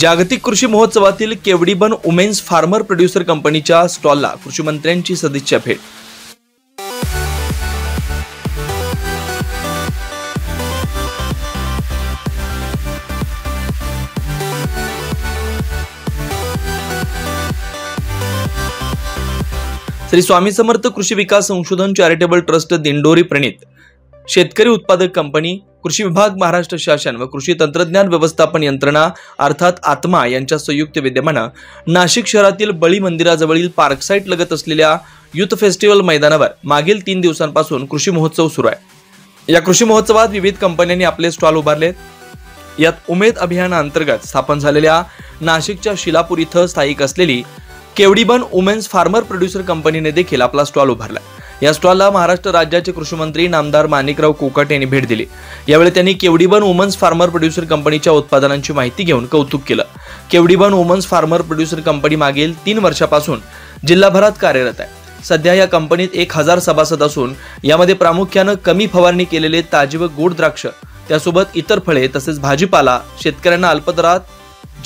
जागतिक कृषी महोत्सवातील केवडीबन women's farmer producer कंपनीच्या स्टॉलला कृषी मंत्र्यांची सदिच्छा भेट। श्री स्वामी समर्थ कृषी विकास संशोधन चॅरिटेबल ट्रस्ट दिंडोरी प्रणित शेतकरी उत्पादक कंपनी, कृषी विभाग, महाराष्ट्र शासन व कृषी तंत्रज्ञान व्यवस्थापन यंत्रणा अर्थात आत्मा यांच्या संयुक्त विद्यमाने नाशिक शहरातील बळी मंदिराजवळील पार्कसाइट लगत असलेल्या युथ फेस्टिवल मैदानावर मागील 3 दिवसांपासून कृषी महोत्सव सुरू आहे। या कृषी महोत्सवात विविध कंपन्यांनी आपले स्टॉल उभारलेत। यात उमेद अभियानाअंतर्गत स्थापन झालेल्या नाशिकच्या शिलापूर इथं स्थायिक असलेली केवडीबन वुमेन्स फार्मर प्रोड्युसर कंपनीने देखील आपला स्टॉल उभारला। या स्टॉलला महाराष्ट्र राज्याचे कृषी मंत्री नामदार माणिकराव कोकाट यांनी भेट दिली। यावेळी त्यांनी केवडीबन वुमेन्स फार्मर प्रोड्युसर कंपनीच्या उत्पादनांची माहिती घेऊन कौतुक केलं। केवडीबन वुमेन्स फार्मर प्रोड्युसर कंपनी मागील 3 वर्षापासून जिल्हाभरात कार्यरत आहे। सध्या या कंपनीत 1000 सभासद असून यामध्ये प्रामुख्याने कमी फवारणी केलेले ताजे व गोड द्राक्ष, त्यासोबत इतर फळे तसेच भाजीपाला, शेतकऱ्यांना अल्पदरात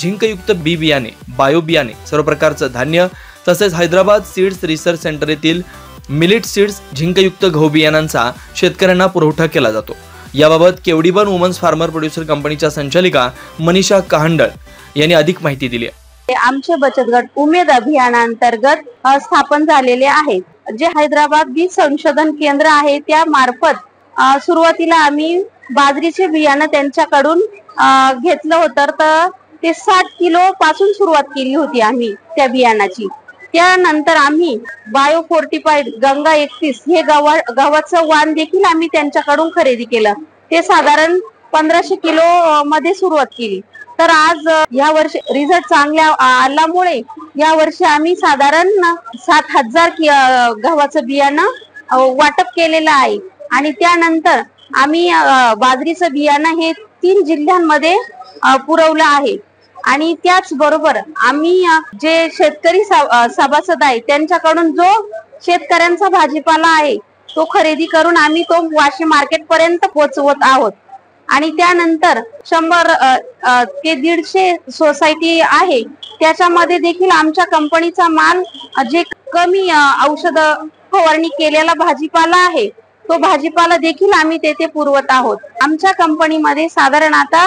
झिंकयुक्त बी बियाणे, बायो बियाणे, सर्व प्रकारचं धान्य तसेच हैदराबाद सीड्स रिसर्च सेंटर येथील मिलेट सीड्स झिंकयुक्त गहू बियाणांचा शेतकऱ्यांना पुरवठा केला जातो। याबाबत केवडीबन वुमेन्स फार्मर प्रोड्युसर कंपनीच्या संचालिका मनीषा कहांडळ यांनी अधिक माहिती दिली आहे। आमचे बचत गट उमेद अभियानांतर्गत स्थापन झालेले आहेत। जे हैदराबाद बीज संशोधन केंद्र आहे त्या मार्फत सुरुवातीला आम्ही बाजरीचे बियाणं त्यांच्याकडून घेतलं होतं, तर ते 60 किलो पासून सुरुवात केली होती आम्ही त्या बियाणाची। त्यानंतर आम्ही बायो फोर्टिफाईड गंगा 31 हे गव्हाचं वाण देखील आम्ही त्यांच्याकडून खरेदी केलं। ते साधारण 1500 किलो मध्ये सुरुवात केली। तर आज या वर्षी रिझल्ट चांगला आल्यामुळे या वर्षी आम्ही साधारण 7000 गव्हाचं बियाणं वाटप केलेलं आहे। आणि त्यानंतर आम्ही बाजरीचं बियाणं हे 3 जिल्ह्यांमध्ये पुरवलं आहे। आणि त्याच बरोबर आम्ही जे शेतकरी सभासद आहे त्यांच्याकडून जो शेतकऱ्यांचा भाजीपाला आहे तो खरेदी करून आम्ही तो वाशी मार्केट पर्यंत पोहोचवत आहोत। आणि त्यानंतर 100 ते 150 सोसायटी आहे त्याच्यामध्ये देखील आमच्या कंपनीचा माल, जे कमी औषध फवारणी केलेला भाजीपाला आहे तो भाजीपाला देखील आम्ही तेथे पुरवत आहोत। आमच्या कंपनीमध्ये साधारण आता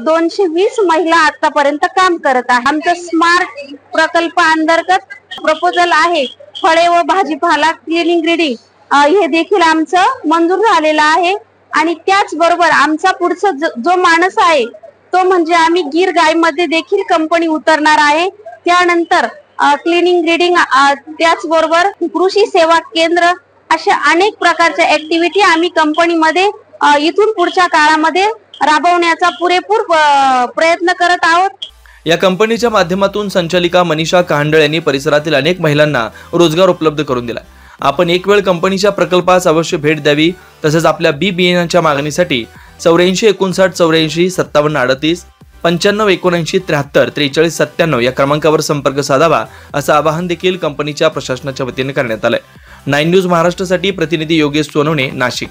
220 महिला आतापर्यंत काम करत आहे। आमचं स्मार्ट प्रकल्प अंतर्गत प्रपोजल आहे फळे व भाजीपाला क्लिनिंग ग्रेडिंग हे देखील आमचं मंजूर झालेलं आहे। आणि त्याच बरोबर आमचा पुढचा जो माणूस आहे तो म्हणजे आम्ही गिर गाय मध्ये देखील कंपनी उतरणार आहे। त्यानंतर क्लिनिंग ग्रेडिंग, त्याच बरोबर कृषी सेवा केंद्र, अशा अनेक प्रकारच्या ऍक्टिव्हिटी आम्ही कंपनीमध्ये इथून पुढच्या काळामध्ये राबवण्याचा पुरेपूर प्रयत्न करत आहोत। या कंपनीच्या माध्यमातून संचालिका मनीषा कहांडळ यांनी परिसरातील अनेक महिलांना रोजगार उपलब्ध करून दिला। आपण एक वेळ कंपनीच्या प्रकल्पास अवश्य भेट द्यावी। तसेच आपल्या बी बियाणांच्या मागणीसाठी 84 59 84 57 38 95 79 73 43 97 या क्रमांकावर संपर्क साधावा, असं आवाहन देखील कंपनीच्या प्रशासनाच्या वतीने करण्यात आलंय। 9 न्यूज महाराष्ट्रासाठी प्रतिनिधी योगेश सोनवणे, नाशिक।